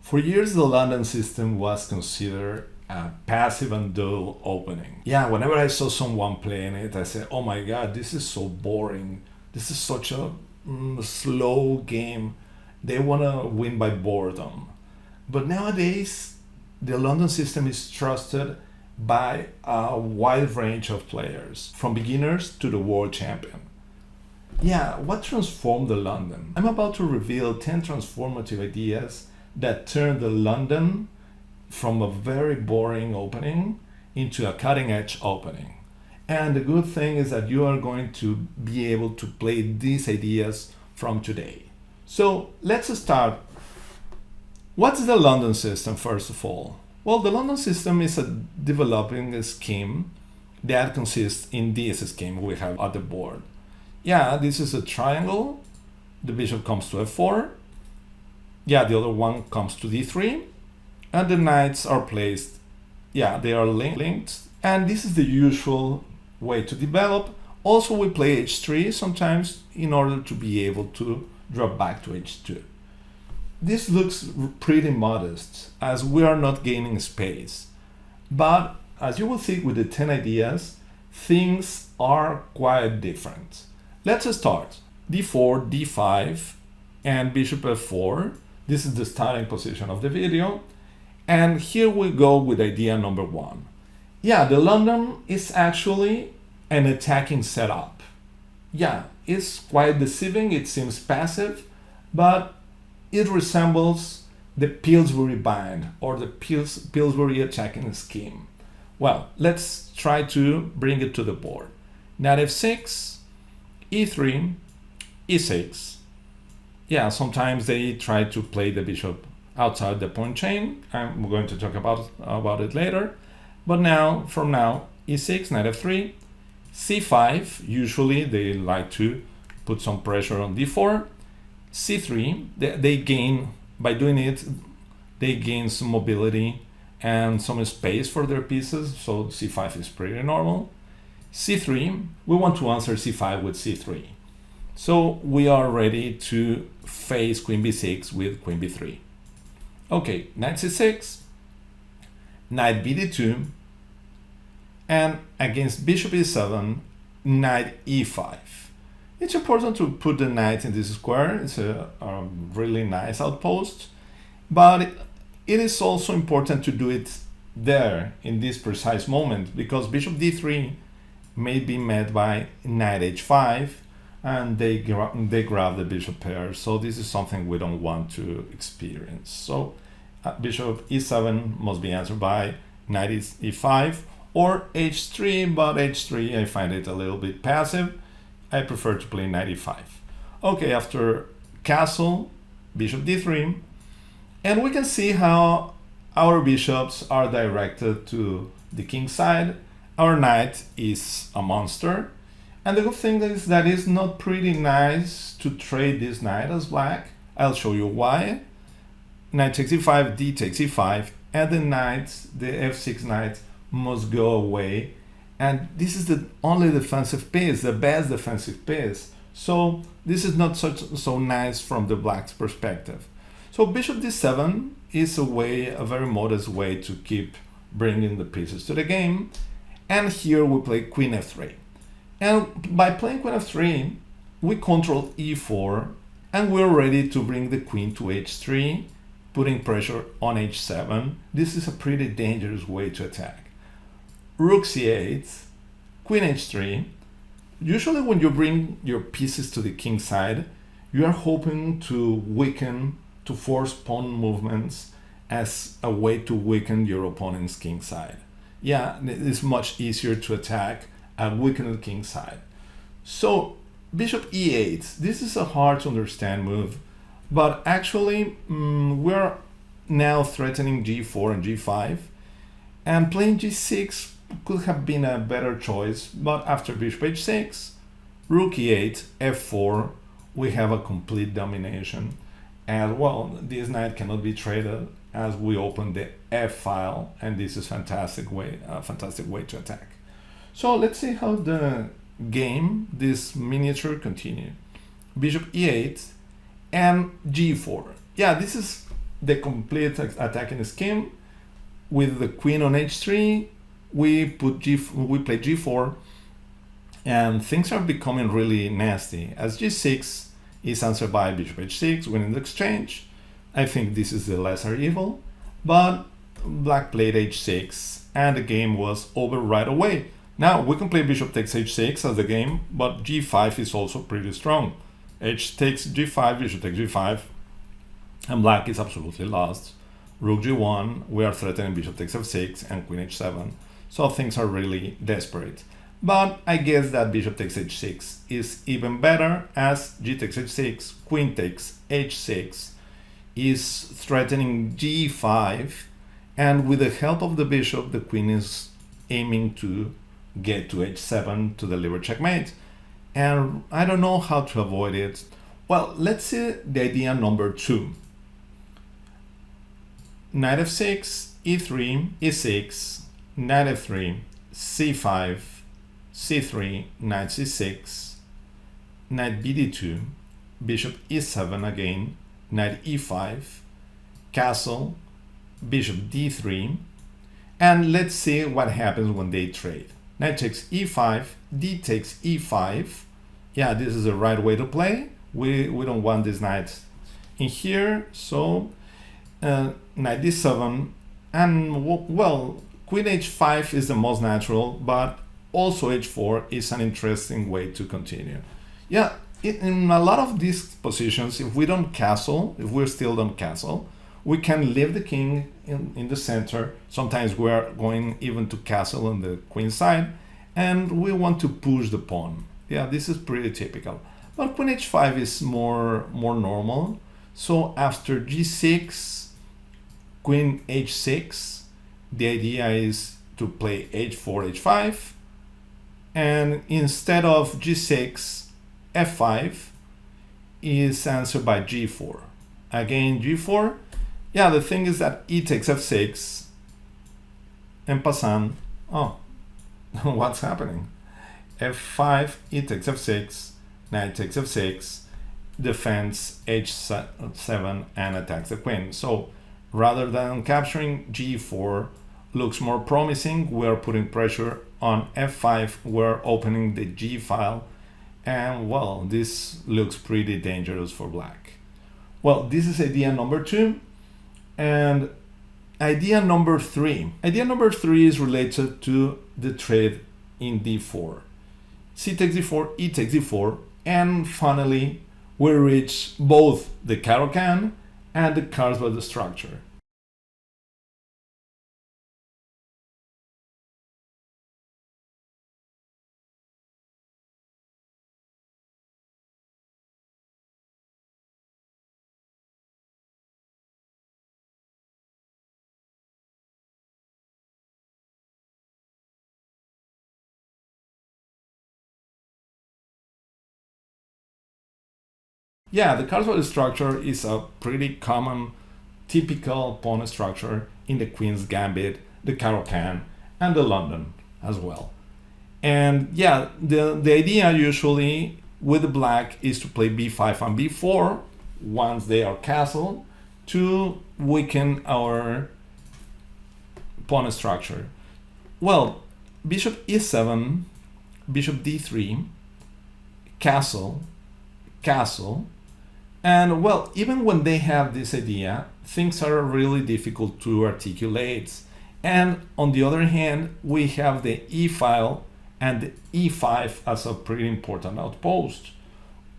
For years, the London system was considered a passive and dull opening. Yeah, whenever I saw someone playing it, I said, oh my god, this is so boring. This is such a slow game. They want to win by boredom. But nowadays, the London system is trusted by a wide range of players, from beginners to the world champion. Yeah, what transformed the London? I'm about to reveal 10 transformative ideas that turned the London from a very boring opening into a cutting-edge opening. And the good thing is that you are going to be able to play these ideas from today. So let's start. What's the London system, first of all? Well, the London system is a developing scheme that consists in this scheme we have at the board. Yeah, this is a triangle. The bishop comes to f4. Yeah, the other one comes to d3. And the knights are placed, yeah, they are linked. And this is the usual way to develop. Also, we play h3 sometimes in order to be able to drop back to h2. This looks pretty modest as we are not gaining space. But as you will see with the 10 ideas, things are quite different. Let's start. d4, d5, and bishop f4. This is the starting position of the video. And here we go with idea number 1. Yeah, the London is actually an attacking setup. Yeah, it's quite deceiving, it seems passive, but it resembles the Pillsbury bind or the Pillsbury attacking scheme. Well, let's try to bring it to the board. Knight f6, e3, e6. Yeah, sometimes they try to play the bishop outside the pawn chain. I'm going to talk about it later. But now, from now, e6, knight f3, c5. Usually they like to put some pressure on d4. c3, they gain, by doing it, they gain some mobility and some space for their pieces. So c5 is pretty normal. c3, we want to answer c5 with c3. So we are ready to face queen b6 with queen b3. Okay, knight c6, knight bd2, and against bishop e7, knight e5. It's important to put the knight in this square. It's a really nice outpost, but it is also important to do it there in this precise moment, because bishop d3 may be met by knight h5, and they grab the bishop pair. So this is something we don't want to experience. So bishop e7 must be answered by knight e5 or h3, but h3 I find it a little bit passive. I prefer to play knight e5. Okay, after castle, bishop d3, and we can see how our bishops are directed to the king side. Our knight is a monster. And the good thing is that it's not pretty nice to trade this knight as black. I'll show you why. Knight takes e5, d takes e5, and the knight, the f6 knight, must go away. And this is the only defensive piece, the best defensive piece. So this is not so nice from the black's perspective. So bishop d7 is a very modest way to keep bringing the pieces to the game. And here we play queen f3. And by playing queen f3, we control e4, and we're ready to bring the queen to h3, putting pressure on h7. This is a pretty dangerous way to attack. Rook c8, queen h3. Usually when you bring your pieces to the king side, you are hoping to force pawn movements as a way to weaken your opponent's king side. Yeah, it's much easier to attack a weakened king side. So bishop e8, this is a hard to understand move, but actually we're now threatening g4 and g5, and playing g6 could have been a better choice, but after bishop h6, rook e8, f4, we have a complete domination. And well, this knight cannot be traded as we open the f file, and this is a fantastic way to attack. So let's see how the game, this miniature, continue. Bishop e8 and g4. Yeah, this is the complete attacking scheme. With the queen on h3, we play g4, and things are becoming really nasty, as g6 is answered by bishop h6, winning the exchange. I think this is the lesser evil, but black played h6, and the game was over right away. Now we can play bishop takes h6 as the game, but g5 is also pretty strong. H takes g5, bishop takes g5, and black is absolutely lost. Rook g1, we are threatening bishop takes f6 and queen h7, so things are really desperate. But I guess that bishop takes h6 is even better, as g takes h6, queen takes h6 is threatening g5, and with the help of the bishop, the queen is aiming to get to h7 to deliver checkmate. And I don't know how to avoid it. Well, let's see the idea number 2. Knight f6, e3, e6, knight f3, c5, c3, knight c6, knight bd2, bishop e7 again, knight e5, castle, bishop d3, and let's see what happens when they trade. Knight takes e5, d takes e5. Yeah, this is the right way to play. We don't want this knight in here, so knight d7, and well, queen h5 is the most natural, but also h4 is an interesting way to continue. Yeah, in a lot of these positions, if we don't castle, if we still don't castle, we can leave the king in the center. Sometimes we are going even to castle on the queen side, and we want to push the pawn. Yeah, this is pretty typical. But queen h5 is more normal. So after g6, queen h6, the idea is to play h4, h5, and instead of g6, f5 is answered by g4. Again, g4. Yeah, the thing is that e takes f6, en passant, oh, what's happening? f5, e takes f6, knight takes f6, defends h7 and attacks the queen. So rather than capturing g4 looks more promising, we're putting pressure on f5, we're opening the g file, and well, this looks pretty dangerous for black. Well, this is idea number 2. And idea number 3. Idea number 3 is related to the trade in d4. C takes d4, e takes d4, and finally we reach both the Caro-Kann and the Carlsbad structure. Yeah, the Carlsbad structure is a pretty common, typical pawn structure in the Queen's Gambit, the Caro-Kann, and the London as well. And yeah, the idea usually with the black is to play b5 and b4 once they are castled to weaken our pawn structure. Well, bishop e7, bishop d3, castle, castle, and well, even when they have this idea, things are really difficult to articulate. And on the other hand, we have the e file and the e5 as a pretty important outpost.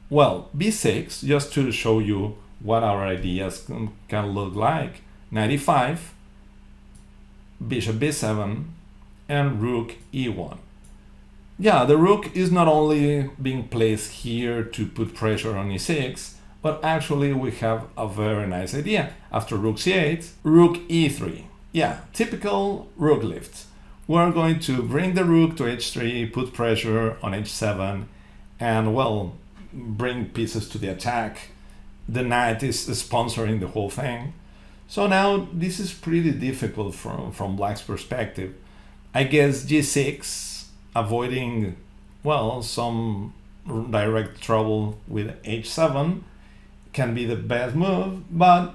Well, b6, just to show you what our ideas can look like. Knight e5, bishop b7, and rook e1. Yeah, the rook is not only being placed here to put pressure on e6, but actually we have a very nice idea. After rook c8, rook e3. Yeah, typical rook lift. We're going to bring the rook to h3, put pressure on h7, and well, bring pieces to the attack. The knight is sponsoring the whole thing. So now this is pretty difficult from black's perspective. I guess g6, avoiding, well, some direct trouble with h7 can be the best move, but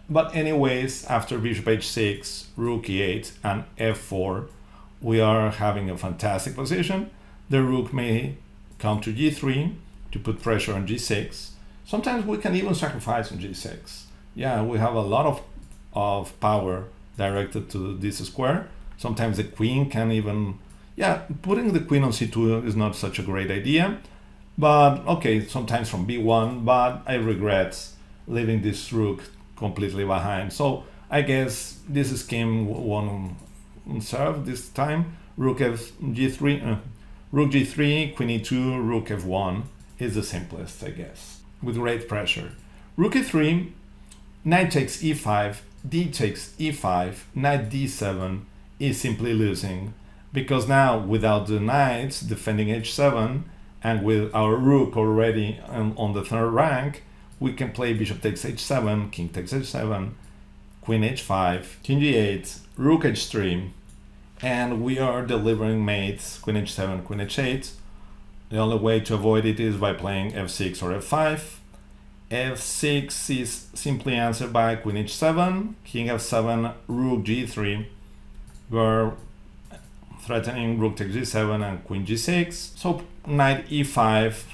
But anyways, after bishop h6, rook e8, and f4, we are having a fantastic position. The rook may come to g3 to put pressure on g6. Sometimes we can even sacrifice on g6. Yeah, we have a lot of power directed to this square. Sometimes the queen can even, yeah, putting the queen on c2 is not such a great idea. But okay, sometimes from b1, but I regret leaving this rook completely behind. So I guess this scheme won't serve this time. Rook g3, rook g3, queen e2, rook f1 is the simplest, I guess, with great pressure. Rook e3, knight takes e5, d takes e5, knight d7 is simply losing, because now without the knights defending h7 and with our rook already on the third rank, we can play bishop takes h7, king takes h7, queen h5, king g8, rook h3, and we are delivering mates queen h7, queen h8. The only way to avoid it is by playing f6 or f5. f6 is simply answered by queen h7, king f7, rook g3. We are threatening rook takes g7 and queen g6. So knight e5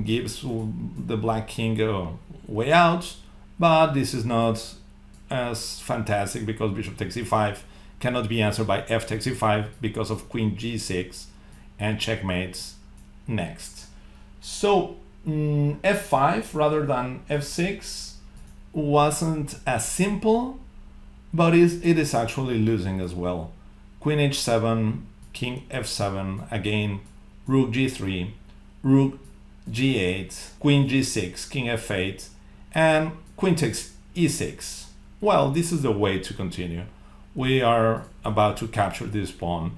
gives the black king a way out, but this is not as fantastic because bishop takes e5 cannot be answered by f takes e5 because of queen g6 and checkmates next. So f5 rather than f6 wasn't as simple, but it is actually losing as well. Queen h7, king f7, again rook g3, rook g8, queen g6, king f8, and queen takes e6. Well, this is the way to continue. We are about to capture this pawn.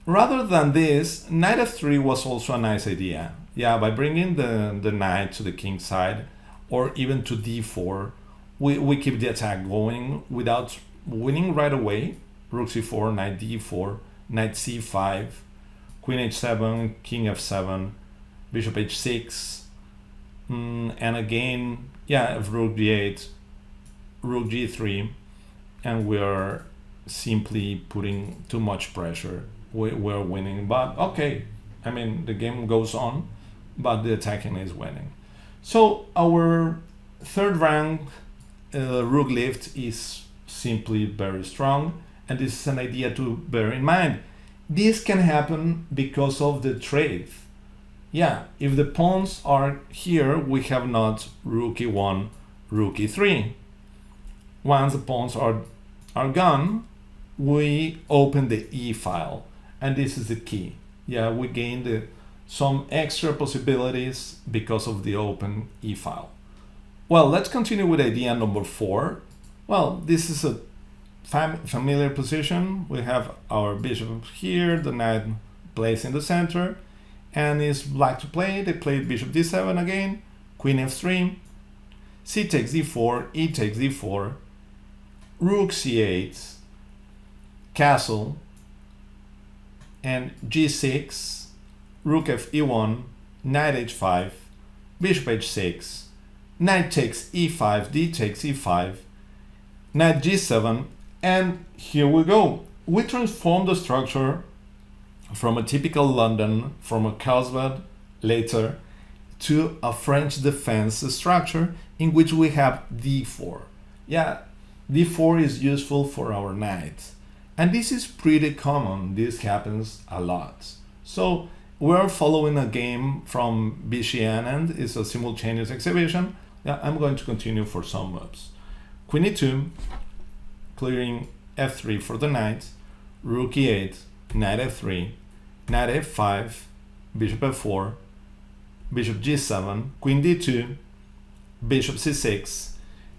Rather than this, knight f3 was also a nice idea. Yeah, by bringing the knight to the king side or even to d4, we keep the attack going without winning right away. Rook c4, knight d4, knight c5, queen h7, king f7, bishop h6, and again, yeah, rook d8, rook g3, and we are simply putting too much pressure. We're winning, but okay, I mean, the game goes on, but the attacking is winning. So our third rank rook lift is simply very strong, and this is an idea to bear in mind. This can happen because of the trade. Yeah, if the pawns are here, we have not rook e1, rook e3. Once the pawns are gone, we open the e file, and this is the key. Yeah, we gain some extra possibilities because of the open e file. Well, let's continue with idea number 4. Well, this is a familiar position. We have our bishop here, the knight placed in the center, and it's black to play. They played bishop d7 again, queen f3, c takes d4, e takes d4, rook c8, castle, and g6, rook f e1, knight h5, bishop h6, knight takes e5, d takes e5, knight g7, and here we go. We transform the structure from a typical London, from a Carlsbad later, to a French defense structure in which we have d4. Yeah, d4 is useful for our knight. And this is pretty common. This happens a lot. So we're following a game from BCN, it's a simultaneous exhibition. Yeah, I'm going to continue for some moves. Queen e2, clearing f3 for the knight, rook e8, knight f3, knight f5, bishop f4, bishop g7, queen d2, bishop c6,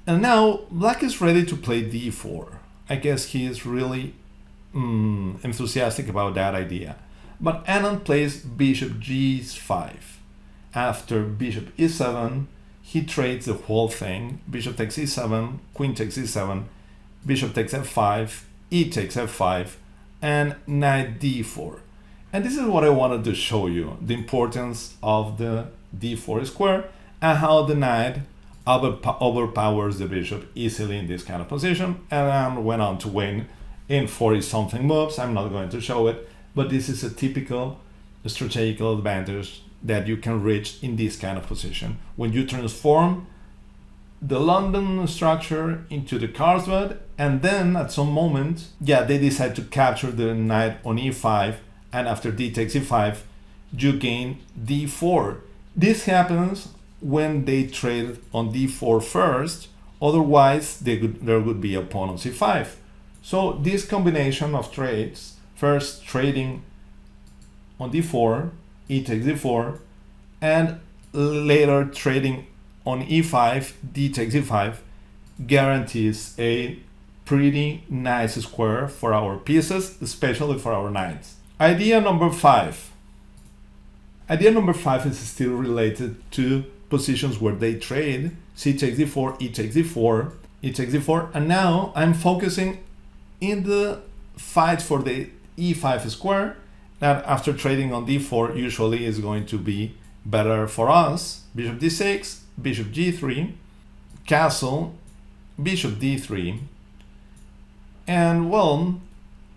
and now black is ready to play d4. I guess he is really enthusiastic about that idea. But Anand plays bishop g5. After bishop e7, he trades the whole thing. Bishop takes e7, queen takes e7, bishop takes f5, e takes f5, and knight d4. And this is what I wanted to show you, the importance of the d4 square and how the knight overpowers the bishop easily in this kind of position, and went on to win in 40 something moves. I'm not going to show it, but this is a typical strategical advantage that you can reach in this kind of position when you transform the London structure into the Carlsbad, and then at some moment, they decide to capture the knight on e5, and after d takes e5, you gain d4. This happens when they trade on d4 first, otherwise there would be a pawn on c5. So this combination of trades, first trading on d4, e takes d4, and later trading on e5, d takes e5, guarantees a pretty nice square for our pieces, especially for our knights. Idea number 5. Idea number 5 is still related to positions where they trade c takes d4, e takes d4, e takes d4, and now I'm focusing in the fight for the e5 square that after trading on d4 usually is going to be better for us. Bishop d6, bishop g3, castle, bishop d3, and well,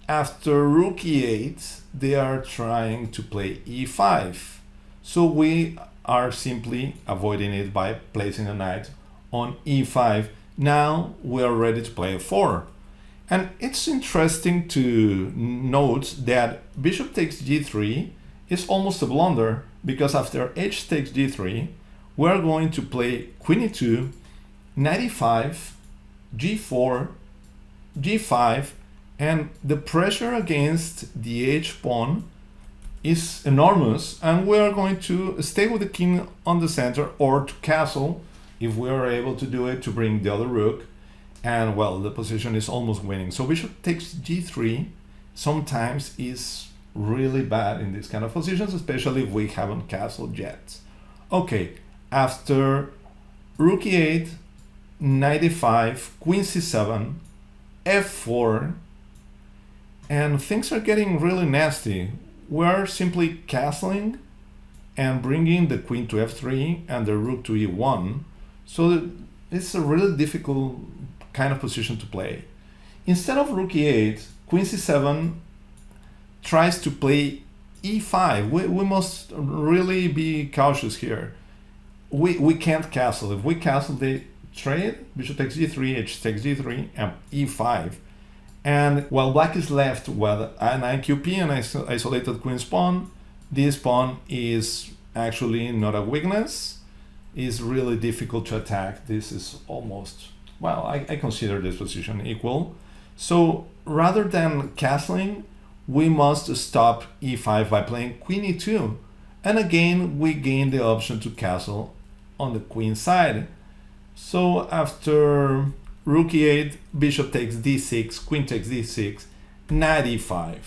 after rook e8 they are trying to play e5, so we are simply avoiding it by placing a knight on e5. Now we are ready to play a4, and it's interesting to note that bishop takes g3 is almost a blunder, because after h takes g3 we're going to play queen e2, knight e5, g4, g5, and the pressure against the h pawn is enormous, and we are going to stay with the king on the center or to castle if we are able to do it to bring the other rook, and well, the position is almost winning. So bishop takes g3 sometimes is really bad in these kind of positions, especially if we haven't castled yet. Okay, after rook e8, knight e5, queen c7, f4, and things are getting really nasty. We're simply castling and bringing the queen to f3 and the rook to e1, so it's a really difficult kind of position to play. Instead of rook e8, queen c7 tries to play e5. We must really be cautious here. We can't castle. If we castle, they trade, bishop takes g3, h takes g3, and e5. And while black is left with an IQP and isolated queen's pawn, this pawn is actually not a weakness. It's really difficult to attack. This is almost, well, I consider this position equal. So rather than castling, we must stop e5 by playing queen e2. And again, we gain the option to castle on the queen side. So after rook e8, bishop takes d6, queen takes d6, knight e5.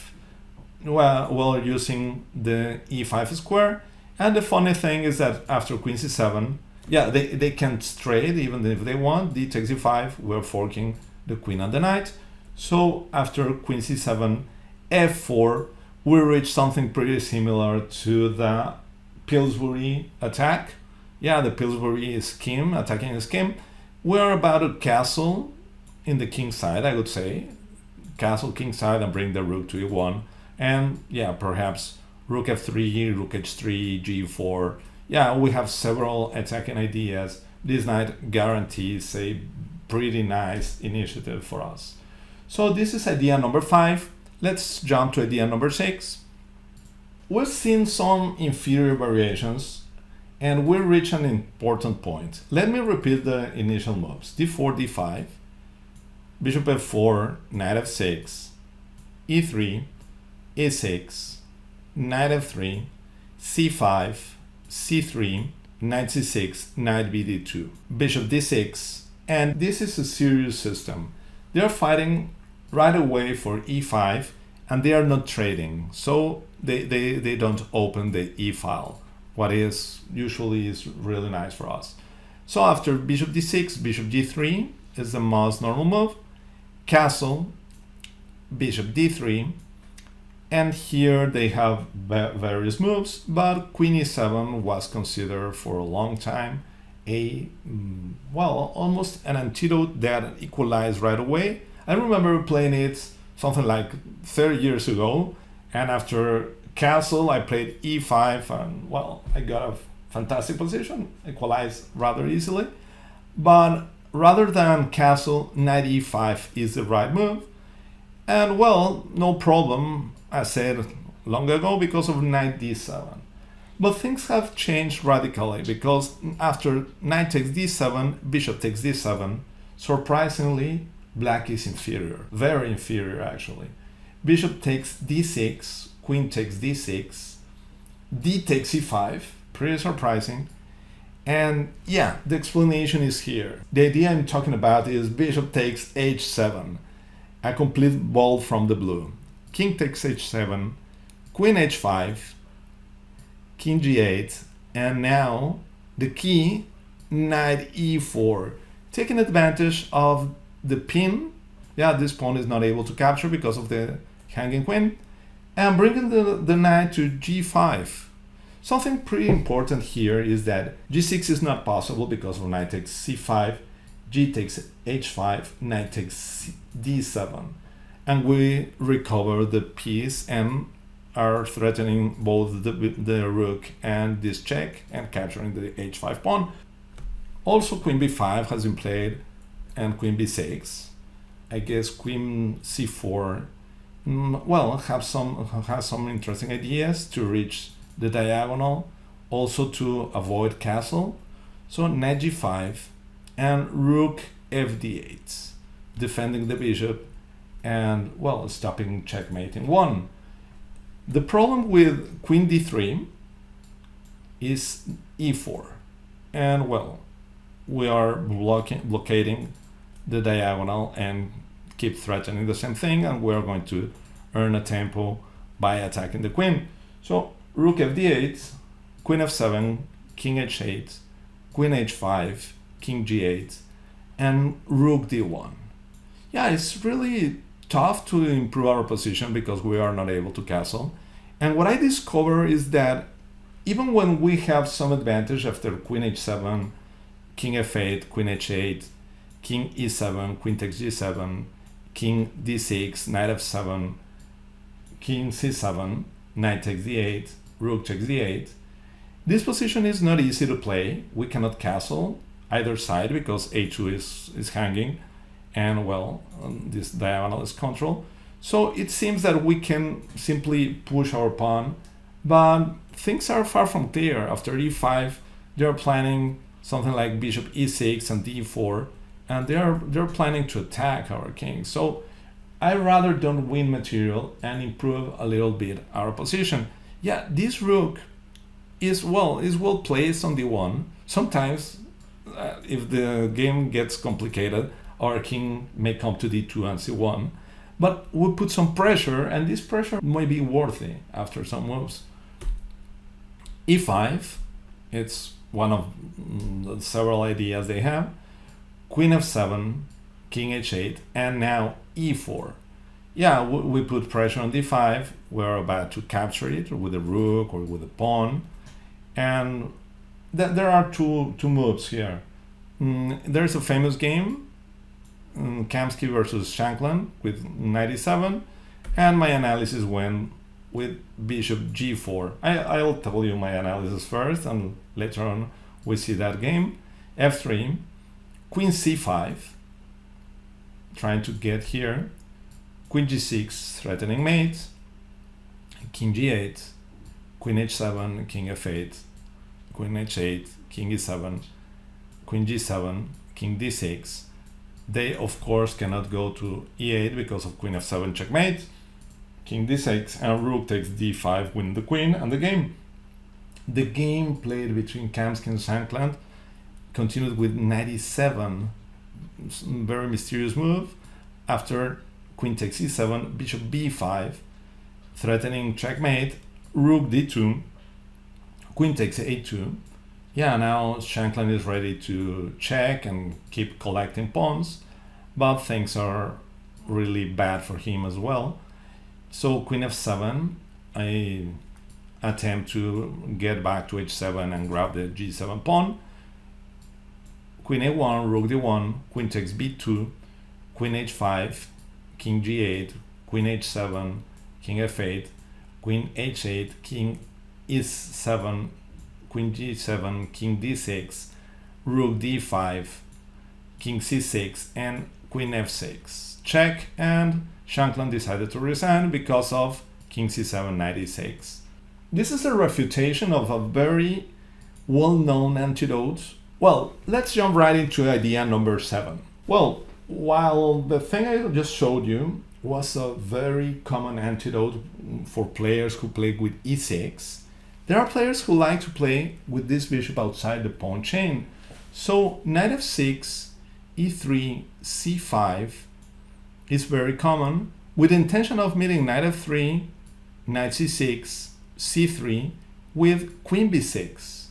Well, we're using the e5 square. And the funny thing is that after queen c7, they can trade even if they want. D takes e5, we're forking the queen and the knight. So after queen c7, f4, we reach something pretty similar to the Pillsbury attack. The Pillsbury scheme, attacking scheme. We're about to castle in the king side, I would say. Castle king side and bring the rook to e1. And perhaps rook f3, rook h3, g4. We have several attacking ideas. This knight guarantees a pretty nice initiative for us. So this is idea number 5. Let's jump to idea number 6. We've seen some inferior variations, and we reach an important point. Let me repeat the initial moves. d4, d5, bishop f4, knight f6, e3, e6, knight f3, c5, c3, knight c6, knight bd2, bishop d6, and this is a serious system. They're fighting right away for e5, and they are not trading, so they don't open the e-file, what is usually is really nice for us. So after bishop d6, bishop g3 is the most normal move, castle, bishop d3, and here they have various moves, but queen e7 was considered for a long time, well, almost an antidote that equalized right away. I remember playing it something like 30 years ago, and after castle I played e5, and well, I got a fantastic position, equalized rather easily. But rather than castle, knight e5 is the right move. And well, no problem, I said long ago, because of knight d7. But things have changed radically, because after knight takes d7, bishop takes d7, surprisingly, black is inferior, very inferior actually. Bishop takes d6, queen takes d6, d takes e5, pretty surprising. And yeah, the explanation is here. The idea I'm talking about is bishop takes h7, a complete ball from the blue. King takes h7, queen h5, king g8, and now the key, knight e4, taking advantage of the pin. Yeah, this pawn is not able to capture because of the hanging queen, and bringing the knight to g5. Something pretty important here is that g6 is not possible because of knight takes c5, g takes h5, knight takes d7, and we recover the piece and are threatening both the rook and this check and capturing the h5 pawn. Also, queen b5 has been played, and queen b6. I guess queen c4, well, has some interesting ideas to reach the diagonal, also to avoid castle. So knight g5 and rook fd8, defending the bishop and, well, stopping checkmate in one. The problem with queen d3 is e4, and well, we are blockading the diagonal and keep threatening the same thing, and we're going to earn a tempo by attacking the queen. So rook fd8, queen f7, king h8, queen h5, king g8, and rook d1. Yeah, it's really tough to improve our position because we are not able to castle. And what I discover is that even when we have some advantage after queen h7, king f8, queen h8, king e7, queen takes g7, king d6, knight f7, king c7, knight takes d8, rook takes d8. This position is not easy to play. We cannot castle either side because a2 is hanging, and well, this diagonal is control. So it seems that we can simply push our pawn, but things are far from clear. After e5, they're planning something like bishop e6 and d4, and they're planning to attack our king. So I rather don't win material and improve a little bit our position. Yeah, this rook is well placed on d1. Sometimes, if the game gets complicated, our king may come to d2 and c1. But we put some pressure, and this pressure may be worthy after some moves. e5, it's one of the several ideas they have. Queen f7, king h8, and now e4. Yeah, we put pressure on d5. We're about to capture it with a rook or with a pawn. And there are two moves here. There's a famous game, Kamsky versus Shankland, with knight e7, and my analysis went with bishop g4. I'll tell you my analysis first, and later on we see that game. f3, queen c5, trying to get here, queen g6, threatening mate, king g8, queen h7, king f8, queen h8, king e7, queen g7, king d6. They, of course, cannot go to e8 because of queen f7 checkmate, king d6, and rook takes d5, win the queen and the game. The game played between Kamsky and Shankland continued with knight e7, very mysterious move. After queen takes e7, bishop b5, threatening checkmate, rook d2, queen takes a2. Yeah, now Shankland is ready to check and keep collecting pawns, but things are really bad for him as well. So queen f7, I attempt to get back to h7 and grab the g7 pawn. queen a1, rook d1, queen takes b2, queen h5, king g8, queen h7, king f8, queen h8, king e7, queen g7, king d6, rook d5, king c6, and queen f6. Check, and Shankland decided to resign because of king c7, knight e6. This is a refutation of a very well-known antidote. Well, let's jump right into idea number 7. Well, while the thing I just showed you was a very common antidote for players who play with e6, there are players who like to play with this bishop outside the pawn chain. So knight f6, e3, c5 is very common, with the intention of meeting knight f3, knight c6, c3 with queen b6,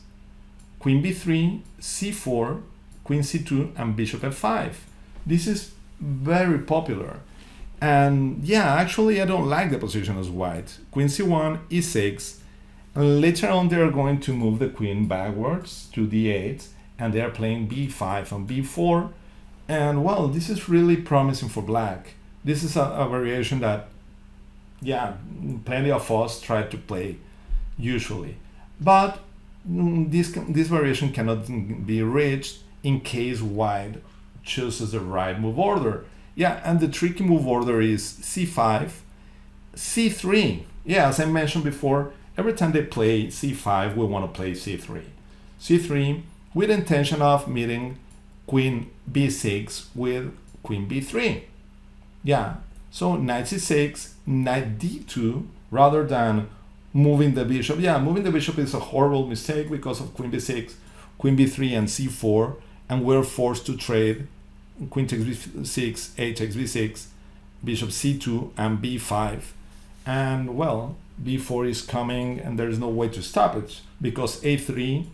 queen b3, c4, queen c2, and bishop f5. This is very popular. And yeah, actually I don't like the position as white. Queen c1, e6, and later on they're going to move the queen backwards to d8, and they're playing b5 and b4. And well, this is really promising for black. This is a variation that, yeah, plenty of us try to play usually. But this variation cannot be reached in case white chooses the right move order. Yeah, and the tricky move order is c5, c3. Yeah, as I mentioned before, every time they play c5, we want to play c3. c3 with the intention of meeting queen b6 with queen b3. Yeah, so knight c6, knight d2, rather than moving the bishop. Yeah, moving the bishop is a horrible mistake because of queen b6, queen b3, and c4, and we're forced to trade queen takes b6, h takes b6, bishop c2, and b5. And well, b4 is coming, and there is no way to stop it because a3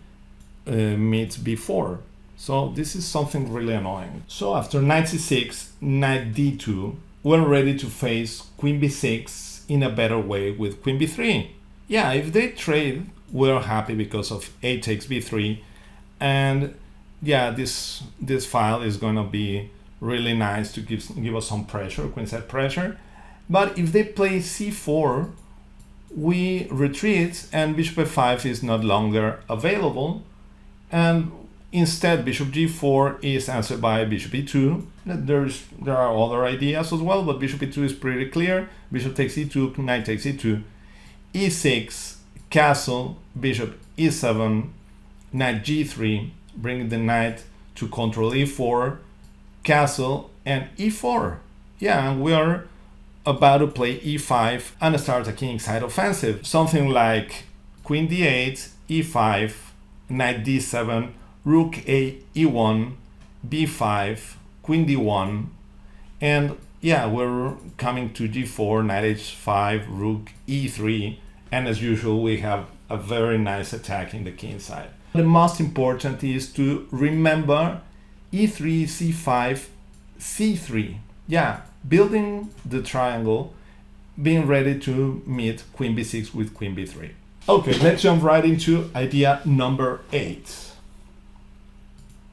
meets b4. So this is something really annoying. So after knight c6, knight d2, we're ready to face queen b6 in a better way with queen b3. Yeah, if they trade, we're happy because of a takes b3. And yeah, this file is going to be really nice to give us some pressure, queenside pressure. But if they play c4, we retreat and bishop f5 is not longer available. And instead, bishop g4 is answered by bishop e2. There are other ideas as well, but bishop e2 is pretty clear. Bishop takes e2, knight takes e2, e6, castle, bishop e7, knight g3, bringing the knight to control e4, castle, and e4. Yeah, and we are about to play e5 and start a kingside offensive. Something like queen d8, e5, knight d7, rook a e1, b5, queen d1, and yeah, we're coming to g4, knight h5, rook e3, and as usual we have a very nice attack in the kingside. The most important is to remember e3, c5, c3. Yeah, building the triangle, being ready to meet queen b6 with queen b3. Okay, let's jump right into idea number 8.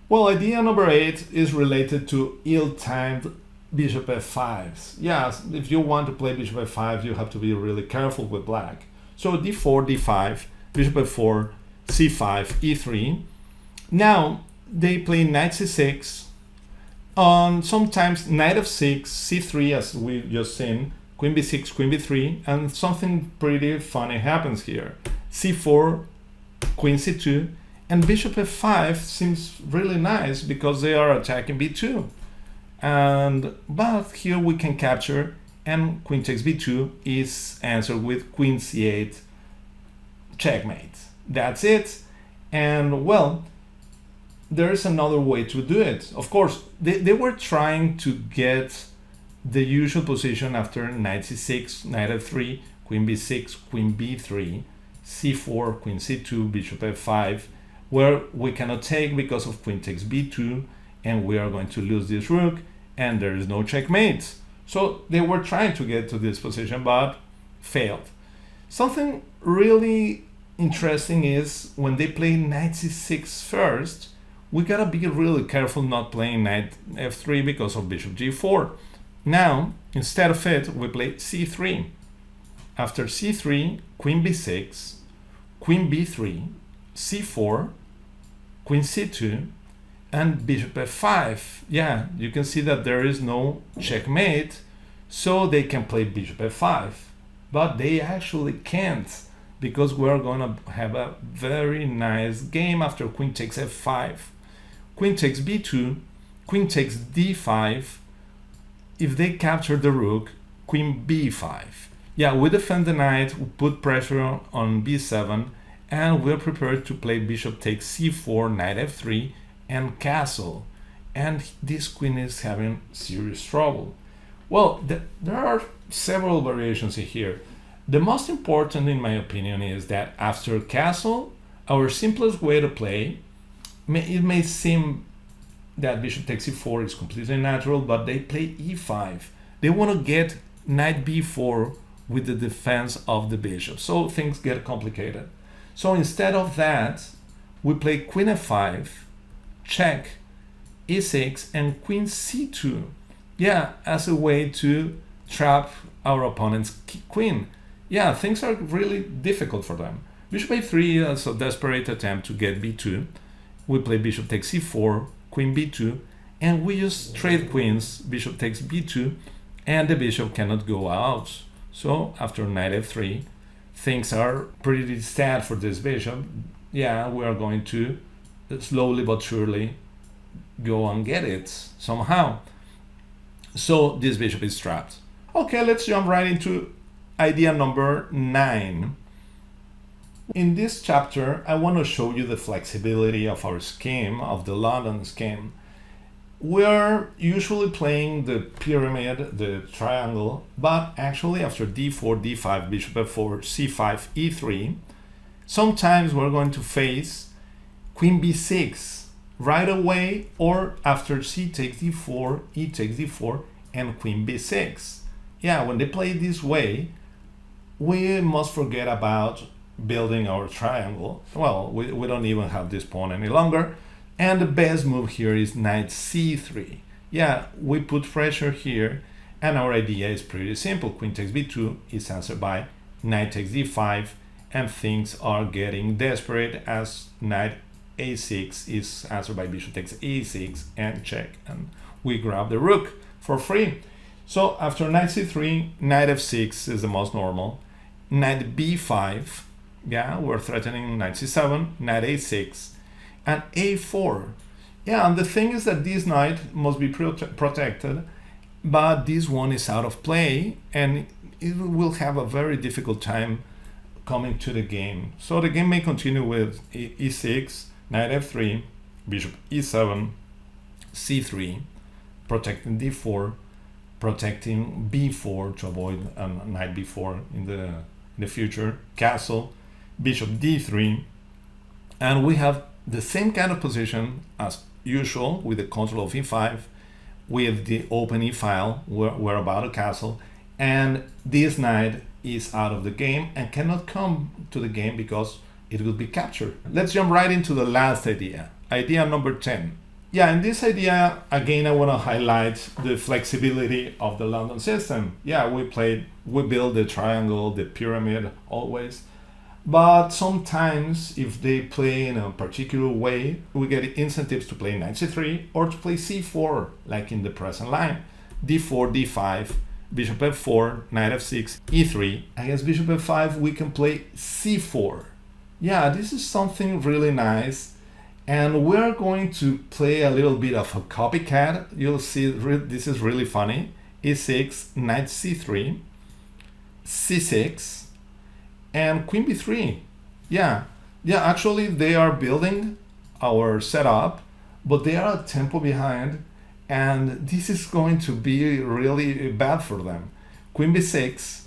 Well, idea number 8 is related to ill-timed bishop f5s. Yes, if you want to play bishop f5, you have to be really careful with black. So d4, d5, bishop f4, c5, e3. Now, they play knight c6, sometimes knight f6, c3, as we just seen, queen b6, queen b3, and something pretty funny happens here. c4, queen c2, and bishop f5 seems really nice because they are attacking b2. But here we can capture, and queen takes b2 is answered with queen c8, checkmate. That's it. And well, there's another way to do it. Of course, they were trying to get the usual position after knight c6, knight f3, queen b6, queen b3, c4, queen c2, bishop f5, where we cannot take because of queen takes b2, and we are going to lose this rook, and there is no checkmate. So they were trying to get to this position, but failed. Something really interesting is when they play knight c6 first, we gotta be really careful not playing knight f3 because of bishop g4. Now, instead of it, we play c3. After c3, queen b6, queen b3, c4, queen c2, and bishop f5. Yeah, you can see that there is no checkmate, so they can play bishop f5. But they actually can't, because we're gonna have a very nice game after queen takes f5. Queen takes b2, queen takes d5. If they capture the rook, queen b5. Yeah, we defend the knight, we put pressure on b7, and we're prepared to play bishop takes c4, knight f3, and castle. And this queen is having serious trouble. Well, there are several variations here. The most important, in my opinion, is that after castle, our simplest way to play, it may seem that bishop takes e4 is completely natural, but they play e5. They want to get knight b4 with the defense of the bishop, so things get complicated. So instead of that, we play queen f5, check, e6, and queen c2. Yeah, as a way to trap our opponent's queen. Yeah, things are really difficult for them. Bishop a3 is a desperate attempt to get b2. We play bishop takes c4, queen b2, and we just trade queens. Bishop takes b2, and the bishop cannot go out. So after knight f3, things are pretty sad for this bishop. Yeah, we are going to slowly but surely go and get it somehow. So this bishop is trapped. Okay, let's jump right into idea number 9. In this chapter, I want to show you the flexibility of our scheme, of the London scheme. We're usually playing the pyramid, the triangle, but actually after d4, d5, bishop f4, c5, e3, sometimes we're going to face queen b6 right away, or after c takes d4, e takes d4, and queen b6. Yeah, when they play this way, we must forget about building our triangle. Well, we don't even have this pawn any longer. And the best move here is knight c3. Yeah, we put pressure here, and our idea is pretty simple. Queen takes b2 is answered by knight takes d5, and things are getting desperate as knight a6 is answered by bishop takes e6 and check, and we grab the rook for free. So after knight c3, knight f6 is the most normal. Knight b5, yeah, we're threatening knight c7, knight a6, and a4. Yeah, and the thing is that this knight must be protected, but this one is out of play, and it will have a very difficult time coming to the game. So the game may continue with e6, knight f3, bishop e7, c3, protecting d4, protecting b4 to avoid knight b4 in the future, castle, bishop d3, and we have the same kind of position as usual with the control of e5, with the open e-file. We're about a castle, and this knight is out of the game and cannot come to the game because it will be captured. Let's jump right into the last idea, idea number 10. Yeah, in this idea, again, I want to highlight the flexibility of the London system. Yeah, we build the triangle, the pyramid always, but sometimes if they play in a particular way, we get incentives to play knight c3 or to play c4, like in the present line. d4, d5, bishop f4, knight f6, e3. Against bishop f5, we can play c4. Yeah, this is something really nice. And we're going to play a little bit of a copycat. You'll see this is really funny. e6, knight c3, c6, and queen b3. Yeah, actually they are building our setup, but they are a tempo behind, and this is going to be really bad for them. Queen b6,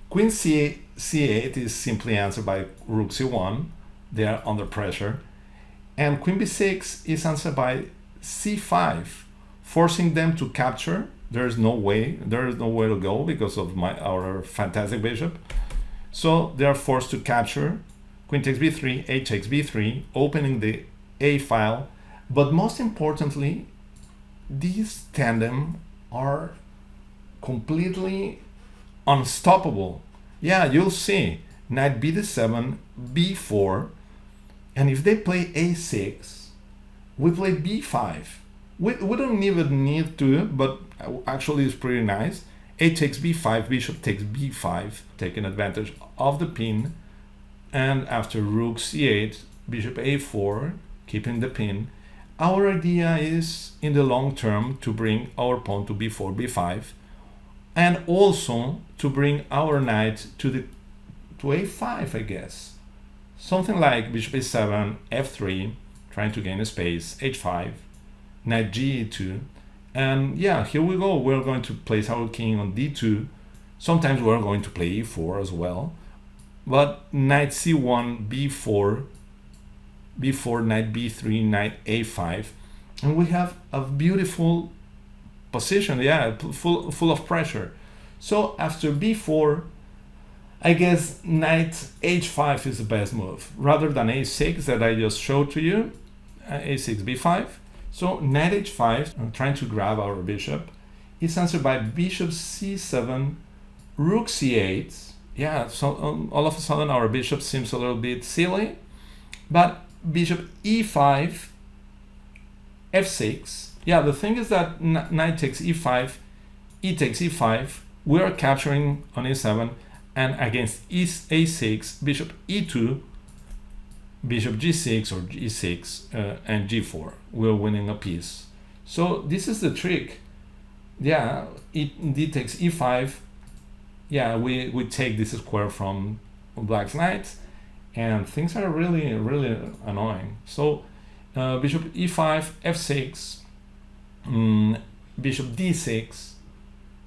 queen c8 is simply answered by rook c1. They are under pressure. And queen b6 is answered by c5, forcing them to capture. There is no way to go because of our fantastic bishop. So they are forced to capture. Queen takes b3, a takes b3, opening the a file. But most importantly, these tandem are completely unstoppable. Yeah, you'll see knight b7, b4, and if they play a6, we play b5. We don't even need to, but actually it's pretty nice. A takes b5, bishop takes b5, taking advantage of the pin, and after rook c8, bishop a4, keeping the pin. Our idea is, in the long term, to bring our pawn to b4, b5, and also to bring our knight to a5, I guess. Something like bishop a7, f3, trying to gain a space, h5, knight g2, and yeah, here we go. We're going to place our king on d2. Sometimes we're going to play e4 as well, but knight c1, b4, knight b3, knight a5, and we have a beautiful position, yeah, full of pressure. So after b4, I guess knight h5 is the best move, rather than a6 that I just showed to you, a6, b5. So knight h5, I'm trying to grab our bishop, is answered by bishop c7, rook c8. Yeah, so all of a sudden our bishop seems a little bit silly, but bishop e5, f6. Yeah, the thing is that knight takes e5, e takes e5, we are capturing on e7, and against a6, bishop e2, bishop g6 or g6, and g4. We're winning a piece. So this is the trick. Yeah, d takes e5. Yeah, we take this square from black's knight, and things are really annoying. So bishop e5, f6, bishop d6,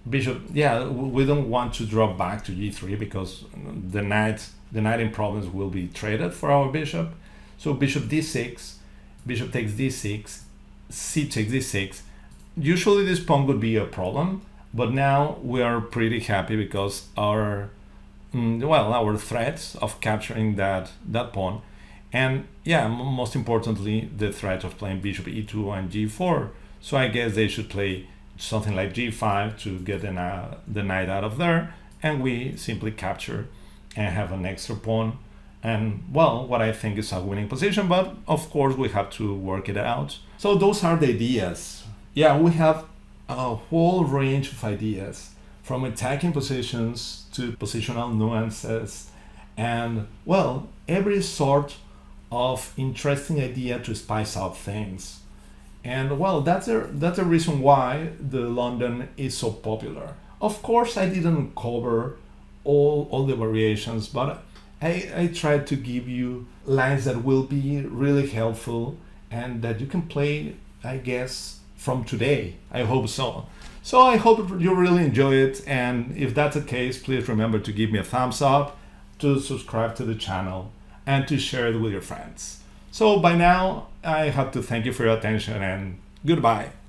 bishop, yeah, we don't want to drop back to g3 because the knight in problems will be traded for our bishop. So bishop d6, bishop takes d6, c takes d6. Usually this pawn would be a problem, but now we are pretty happy because our our threats of capturing that pawn, and yeah, most importantly, the threat of playing bishop e2 and g4. So I guess they should play something like g5 to get the knight out of there, and we simply capture and have an extra pawn, and well, what I think is a winning position, but of course we have to work it out. So those are the ideas. Yeah, we have a whole range of ideas, from attacking positions to positional nuances, and well, every sort of interesting idea to spice up things. And well, that's the reason why the London is so popular. Of course, I didn't cover all the variations, but I tried to give you lines that will be really helpful and that you can play, I guess, from today. I hope so. So I hope you really enjoy it, and if that's the case, please remember to give me a thumbs up, to subscribe to the channel, and to share it with your friends. So by now, I have to thank you for your attention, and goodbye.